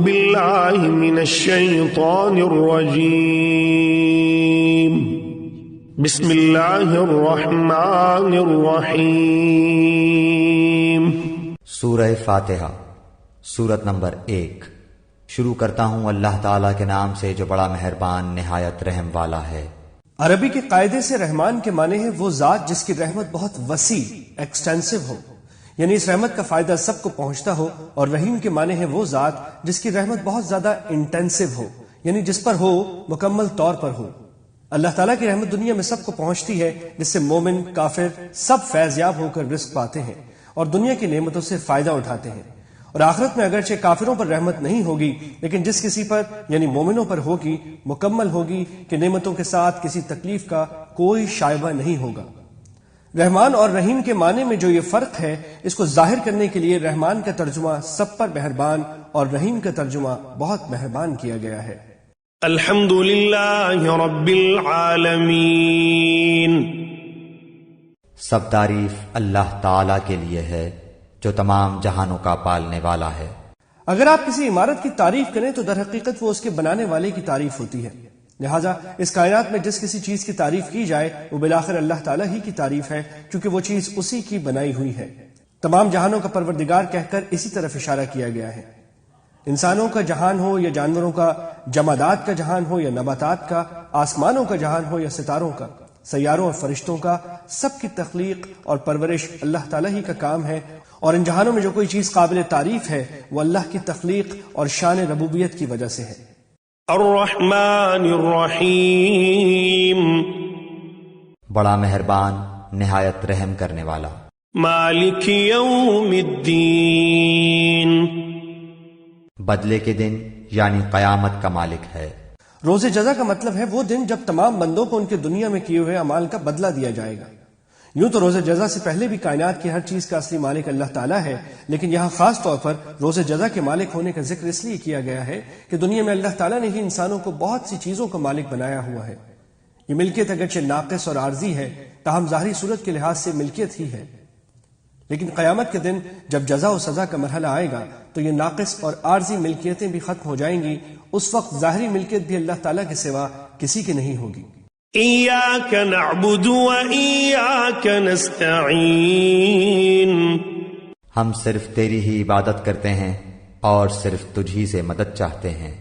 بالله من الشيطان الرجيم بسم الله الرحمن الرحيم سورہ فاتحہ سورت نمبر 1۔ شروع کرتا ہوں اللہ تعالیٰ کے نام سے جو بڑا مہربان نہایت رحم والا ہے۔ عربی کے قاعدے سے رحمان کے معنی ہے وہ ذات جس کی رحمت بہت وسیع ایکسٹینسو ہو، یعنی اس رحمت کا فائدہ سب کو پہنچتا ہو، اور رحیم کے معنی ہے وہ ذات جس کی رحمت بہت زیادہ انٹینسو ہو، یعنی جس پر ہو مکمل طور پر ہو۔ اللہ تعالیٰ کی رحمت دنیا میں سب کو پہنچتی ہے، جس سے مومن کافر سب فیض یاب ہو کر رزق پاتے ہیں اور دنیا کی نعمتوں سے فائدہ اٹھاتے ہیں۔ اور آخرت میں اگرچہ کافروں پر رحمت نہیں ہوگی، لیکن جس کسی پر یعنی مومنوں پر ہوگی مکمل ہوگی کہ نعمتوں کے ساتھ کسی تکلیف کا کوئی شائبہ نہیں ہوگا۔ رحمان اور رحیم کے معنی میں جو یہ فرق ہے، اس کو ظاہر کرنے کے لیے رحمان کا ترجمہ سب پر مہربان اور رحیم کا ترجمہ بہت مہربان کیا گیا ہے۔ الحمد للہ رب العالمین، سب تعریف اللہ تعالیٰ کے لیے ہے جو تمام جہانوں کا پالنے والا ہے۔ اگر آپ کسی عمارت کی تعریف کریں تو در حقیقت وہ اس کے بنانے والے کی تعریف ہوتی ہے، لہٰذا اس کائنات میں جس کسی چیز کی تعریف کی جائے وہ بالآخر اللہ تعالیٰ ہی کی تعریف ہے، کیونکہ وہ چیز اسی کی بنائی ہوئی ہے۔ تمام جہانوں کا پروردگار کہہ کر اسی طرف اشارہ کیا گیا ہے۔ انسانوں کا جہان ہو یا جانوروں کا، جمادات کا جہان ہو یا نباتات کا، آسمانوں کا جہان ہو یا ستاروں کا، سیاروں اور فرشتوں کا، سب کی تخلیق اور پرورش اللہ تعالیٰ ہی کا کام ہے، اور ان جہانوں میں جو کوئی چیز قابل تعریف ہے وہ اللہ کی تخلیق اور شان ربوبیت کی وجہ سے ہے۔ الرحمن الرحیم، بڑا مہربان نہایت رحم کرنے والا۔ مالک یوم الدین، بدلے کے دن یعنی قیامت کا مالک ہے۔ روز جزا کا مطلب ہے وہ دن جب تمام بندوں کو ان کے دنیا میں کیے ہوئے اعمال کا بدلہ دیا جائے گا۔ یوں تو روز جزا سے پہلے بھی کائنات کی ہر چیز کا اصلی مالک اللہ تعالیٰ ہے، لیکن یہاں خاص طور پر روز جزا کے مالک ہونے کا ذکر اس لیے کیا گیا ہے کہ دنیا میں اللہ تعالیٰ نے ہی انسانوں کو بہت سی چیزوں کا مالک بنایا ہوا ہے۔ یہ ملکیت اگرچہ ناقص اور عارضی ہے، تاہم ظاہری صورت کے لحاظ سے ملکیت ہی ہے، لیکن قیامت کے دن جب جزا و سزا کا مرحلہ آئے گا تو یہ ناقص اور عارضی ملکیتیں بھی ختم ہو جائیں گی۔ اس وقت ظاہری ملکیت بھی اللہ تعالیٰ کے سوا کسی کی نہیں ہوگی۔ ایاک نعبد و ایاک نستعین، ہم صرف تیری ہی عبادت کرتے ہیں اور صرف تجھی سے مدد چاہتے ہیں۔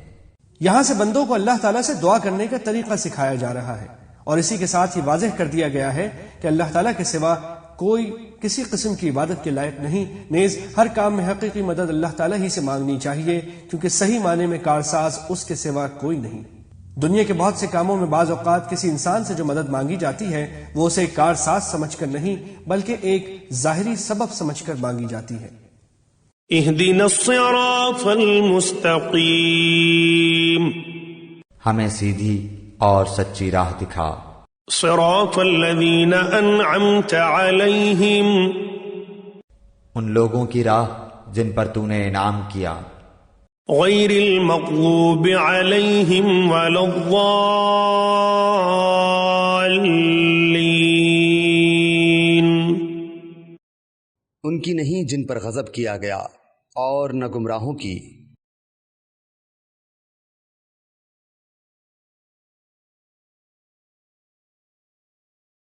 یہاں سے بندوں کو اللہ تعالیٰ سے دعا کرنے کا طریقہ سکھایا جا رہا ہے، اور اسی کے ساتھ یہ واضح کر دیا گیا ہے کہ اللہ تعالیٰ کے سوا کوئی کسی قسم کی عبادت کے لائق نہیں، نیز ہر کام میں حقیقی مدد اللہ تعالیٰ ہی سے مانگنی چاہیے، کیونکہ صحیح معنی میں کارساز اس کے سوا کوئی نہیں۔ دنیا کے بہت سے کاموں میں بعض اوقات کسی انسان سے جو مدد مانگی جاتی ہے وہ اسے کارساز سمجھ کر نہیں بلکہ ایک ظاہری سبب سمجھ کر مانگی جاتی ہے۔ اہدنا الصراط المستقیم، ہمیں سیدھی اور سچی راہ دکھا۔ صراط الذین انعمت علیہم، ان لوگوں کی راہ جن پر تو نے انعام کیا۔ غیر المغضوب علیہم ولا الضالین، ان کی نہیں جن پر غضب کیا گیا، اور نہ گمراہوں کی۔